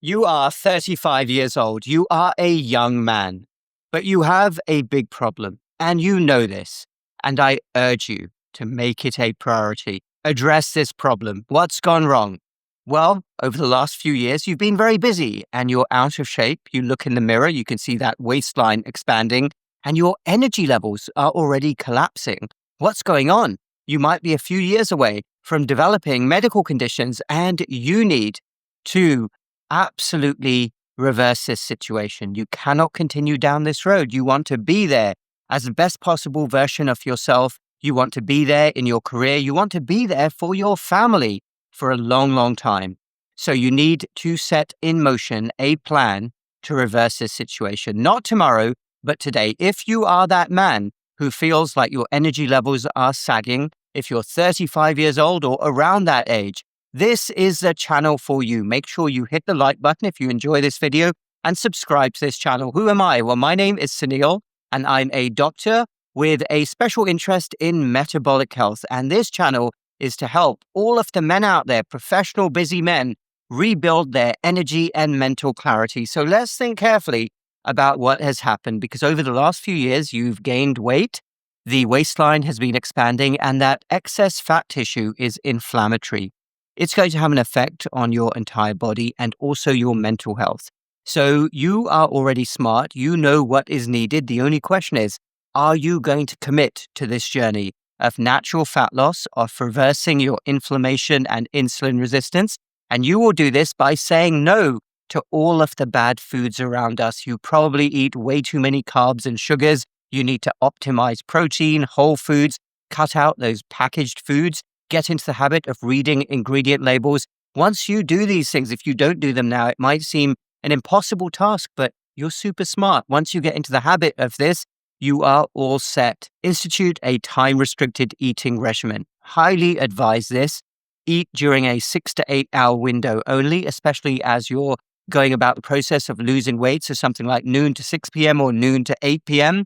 You are 35 years old. You are a young man, but you have a big problem, and you know this. And I urge you to make it a priority. Address this problem. What's gone wrong? Well, over the last few years, you've been very busy and you're out of shape. You look in the mirror, you can see that waistline expanding, and your energy levels are already collapsing. What's going on? You might be a few years away from developing medical conditions, and you need to absolutely reverse this situation. You cannot continue down this road. You want to be there as the best possible version of yourself. You want to be there in your career. You want to be there for your family for a long, long time. So you need to set in motion a plan to reverse this situation, not tomorrow, but today. If you are that man who feels like your energy levels are sagging, if you're 35 years old or around that age, this is the channel for you. Make sure you hit the like button if you enjoy this video and subscribe to this channel. Who am I? Well, my name is Sunil and I'm a doctor with a special interest in metabolic health. And this channel is to help all of the men out there, professional, busy men, rebuild their energy and mental clarity. So let's think carefully about what has happened, because over the last few years, you've gained weight, the waistline has been expanding, and that excess fat tissue is inflammatory. It's going to have an effect on your entire body and also your mental health. So you are already smart. You know what is needed. The only question is, are you going to commit to this journey of natural fat loss, of reversing your inflammation and insulin resistance? And you will do this by saying no to all of the bad foods around us. You probably eat way too many carbs and sugars. You need to optimize protein, whole foods, cut out those packaged foods. Get into the habit of reading ingredient labels. Once you do these things, if you don't do them now, it might seem an impossible task, but you're super smart. Once you get into the habit of this, you are all set. Institute a time-restricted eating regimen. Highly advise this. Eat during a 6 to 8 hour window only, especially as you're going about the process of losing weight. So something like noon to 6 p.m. or noon to 8 p.m.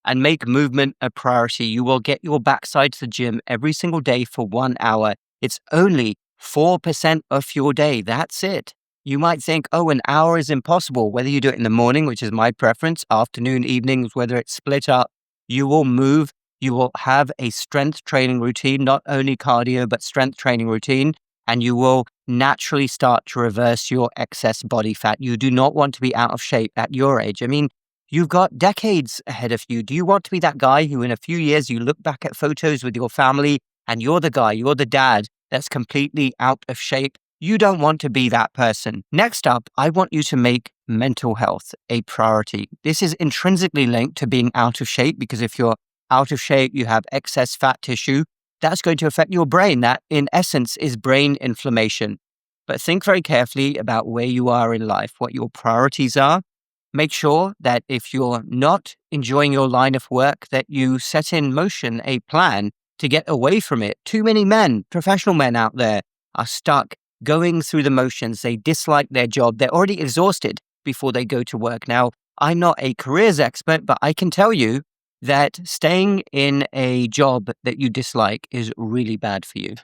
And make movement a priority. You will get your backside to the gym every single day for 1 hour. It's only 4% of your day. That's it. You might think, oh, an hour is impossible. Whether you do it in the morning, which is my preference, afternoon, evenings, whether it's split up, you will move. You will have a strength training routine, not only cardio, but strength training routine. And you will naturally start to reverse your excess body fat. You do not want to be out of shape at your age. I mean, you've got decades ahead of you. Do you want to be that guy who in a few years you look back at photos with your family and you're the guy, you're the dad that's completely out of shape? You don't want to be that person. Next up, I want you to make mental health a priority. This is intrinsically linked to being out of shape, because if you're out of shape, you have excess fat tissue. That's going to affect your brain. That, in essence, is brain inflammation. But think very carefully about where you are in life, what your priorities are. Make sure that if you're not enjoying your line of work, that you set in motion a plan to get away from it. Too many men, professional men out there, are stuck going through the motions. They dislike their job. They're already exhausted before they go to work. Now, I'm not a careers expert, but I can tell you that staying in a job that you dislike is really bad for you.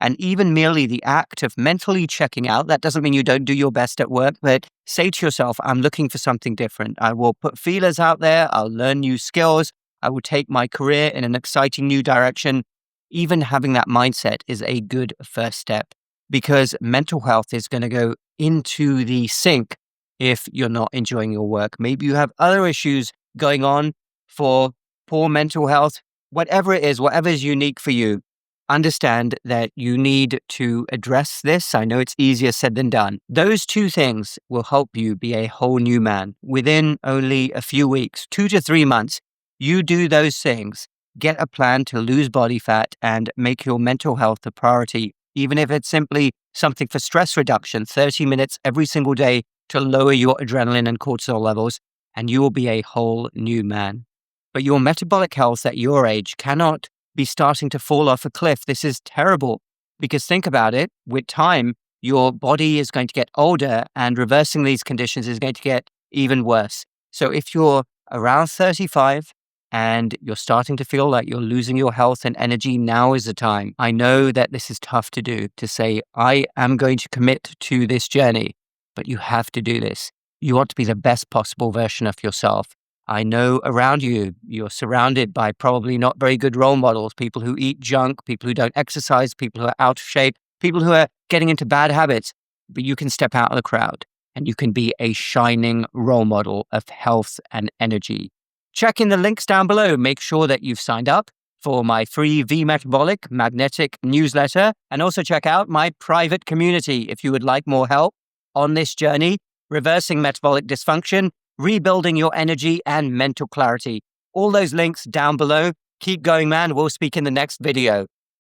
And even merely the act of mentally checking out, that doesn't mean you don't do your best at work, but say to yourself, I'm looking for something different. I will put feelers out there. I'll learn new skills. I will take my career in an exciting new direction. Even having that mindset is a good first step, because mental health is going to go into the sink if you're not enjoying your work. Maybe you have other issues going on for poor mental health. Whatever it is, whatever is unique for you, understand that you need to address this. I know it's easier said than done. Those two things will help you be a whole new man within only a few weeks, 2 to 3 months. You do those things, get a plan to lose body fat and make your mental health a priority, even if it's simply something for stress reduction, 30 minutes every single day to lower your adrenaline and cortisol levels, and you will be a whole new man. But your metabolic health at your age cannot be starting to fall off a cliff. This is terrible, because think about it. With time, your body is going to get older, and reversing these conditions is going to get even worse. So if you're around 35 and you're starting to feel like you're losing your health and energy, now is the time. I know that this is tough to do, to say, I am going to commit to this journey. but you have to do this. You want to be the best possible version of yourself. I know around you, you're surrounded by probably not very good role models, people who eat junk, people who don't exercise, people who are out of shape, people who are getting into bad habits. But you can step out of the crowd and you can be a shining role model of health and energy. Check in the links down below. Make sure that you've signed up for my free V-Metabolic Magnetic newsletter, and also check out my private community if you would like more help on this journey, reversing metabolic dysfunction, rebuilding your energy and mental clarity. All those links down below. Keep going, man. We'll speak in the next video.